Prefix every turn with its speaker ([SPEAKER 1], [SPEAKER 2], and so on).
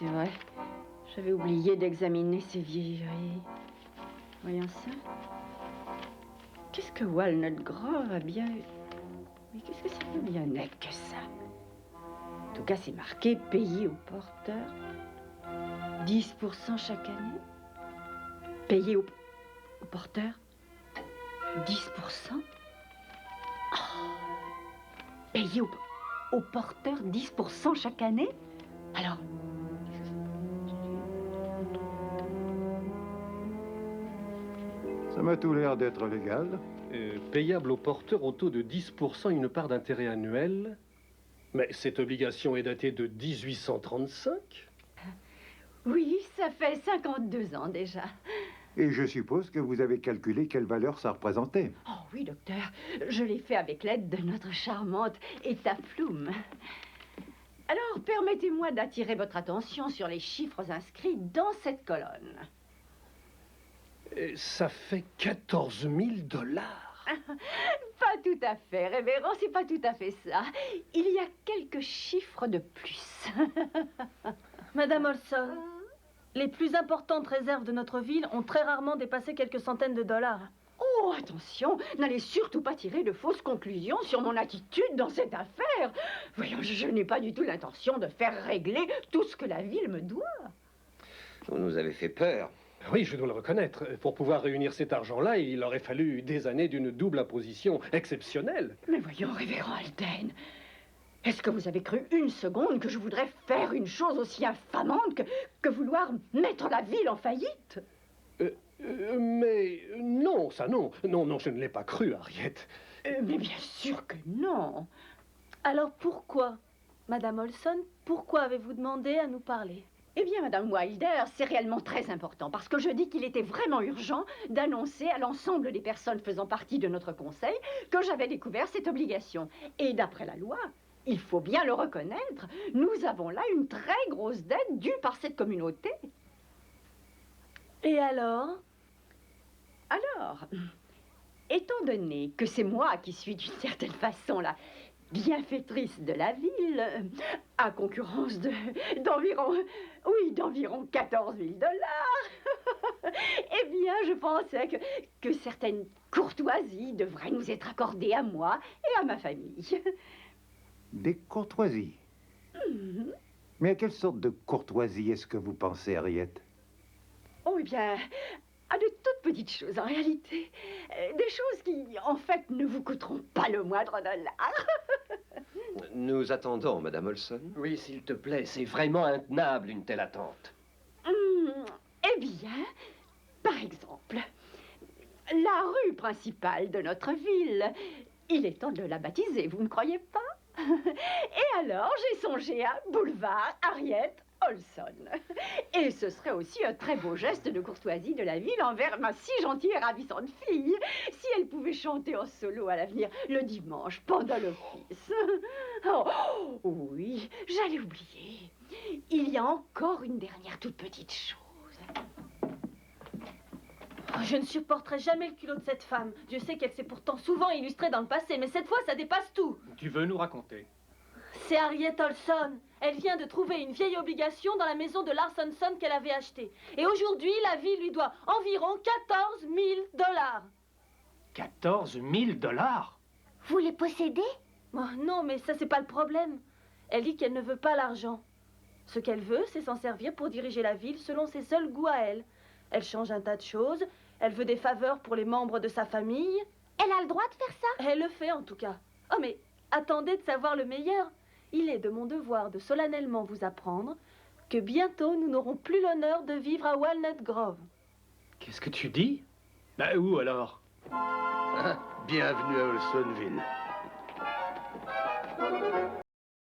[SPEAKER 1] c'est vrai. J'avais oublié d'examiner ces vieilleries. Voyons ça. Qu'est-ce que Walnut Grove a bien... Mais qu'est-ce que ça peut bien être que ça? En tout cas, c'est marqué payé au porteur. 10% chaque année. Payé au porteur. 10%. Oh. Payé au porteur 10% chaque année. Alors...
[SPEAKER 2] Ça m'a tout l'air d'être légal.
[SPEAKER 3] Payable au porteur au taux de 10% une part d'intérêt annuel. Mais cette obligation est datée de 1835.
[SPEAKER 1] Oui, ça fait 52 ans déjà.
[SPEAKER 2] Et je suppose que vous avez calculé quelle valeur ça représentait.
[SPEAKER 1] Oh oui, docteur. Je l'ai fait avec l'aide de notre charmante Etta Plume. Alors, permettez-moi d'attirer votre attention sur les chiffres inscrits dans cette colonne.
[SPEAKER 3] Ça fait 14 000 $.
[SPEAKER 1] Pas tout à fait, révérend, c'est pas tout à fait ça. Il y a quelques chiffres de plus.
[SPEAKER 4] Madame Olson, les plus importantes réserves de notre ville ont très rarement dépassé quelques centaines de dollars.
[SPEAKER 1] Oh, attention, n'allez surtout pas tirer de fausses conclusions sur mon attitude dans cette affaire. Voyons, je n'ai pas du tout l'intention de faire régler tout ce que la ville me doit.
[SPEAKER 5] Vous nous avez fait peur.
[SPEAKER 3] Oui, je dois le reconnaître. Pour pouvoir réunir cet argent-là, il aurait fallu des années d'une double imposition exceptionnelle.
[SPEAKER 1] Mais voyons, révérend Alden, est-ce que vous avez cru une seconde que je voudrais faire une chose aussi infamante que vouloir mettre la ville en faillite?
[SPEAKER 3] Mais non, ça non. Non, je ne l'ai pas cru, Harriet.
[SPEAKER 1] Mais bien sûr que non.
[SPEAKER 4] Alors pourquoi, Madame Olson, pourquoi avez-vous demandé à nous parler?
[SPEAKER 1] Eh bien, Madame Wilder, c'est réellement très important parce que je dis qu'il était vraiment urgent d'annoncer à l'ensemble des personnes faisant partie de notre conseil que j'avais découvert cette obligation. Et d'après la loi, il faut bien le reconnaître, nous avons là une très grosse dette due par cette communauté.
[SPEAKER 4] Et alors?
[SPEAKER 1] Alors, étant donné que c'est moi qui suis d'une certaine façon la bienfaitrice de la ville, à concurrence d'environ 14 000 $, eh bien, je pensais que certaines courtoisies devraient nous être accordées à moi et à ma famille.
[SPEAKER 2] Des courtoisies. Mais à quelle sorte de courtoisie est-ce que vous pensez, Harriet?
[SPEAKER 1] Oh, eh bien, à de toutes petites choses, en réalité. Des choses qui, en fait, ne vous coûteront pas le moindre dollar.
[SPEAKER 5] Nous attendons, Madame Olson.
[SPEAKER 6] Oui, s'il te plaît, c'est vraiment intenable, une telle attente.
[SPEAKER 1] Eh bien, par exemple, la rue principale de notre ville, il est temps de la baptiser, vous ne croyez pas? Et alors, j'ai songé à boulevard Harriet Olson. Et ce serait aussi un très beau geste de courtoisie de la ville envers ma si gentille et ravissante fille, si elle pouvait chanter en solo à l'avenir le dimanche pendant l'office. Oh, oui, j'allais oublier. Il y a encore une dernière toute petite chose.
[SPEAKER 4] Je ne supporterai jamais le culot de cette femme. Dieu sait qu'elle s'est pourtant souvent illustrée dans le passé, mais cette fois, ça dépasse tout.
[SPEAKER 7] Tu veux nous raconter?
[SPEAKER 4] C'est Harriet Olson. Elle vient de trouver une vieille obligation dans la maison de Larsonson qu'elle avait achetée. Et aujourd'hui, la ville lui doit environ 14 000 $.
[SPEAKER 7] 14 000 $?
[SPEAKER 8] Vous les possédez?
[SPEAKER 4] Oh, non, mais ça, c'est pas le problème. Elle dit qu'elle ne veut pas l'argent. Ce qu'elle veut, c'est s'en servir pour diriger la ville selon ses seuls goûts à elle. Elle change un tas de choses. Elle veut des faveurs pour les membres de sa famille.
[SPEAKER 8] Elle a le droit de faire ça?
[SPEAKER 4] Elle le fait, en tout cas. Oh, mais attendez de savoir le meilleur. Il est de mon devoir de solennellement vous apprendre que bientôt nous n'aurons plus l'honneur de vivre à Walnut Grove.
[SPEAKER 7] Qu'est-ce que tu dis? Bah, où alors?
[SPEAKER 5] Bienvenue à Olsonville.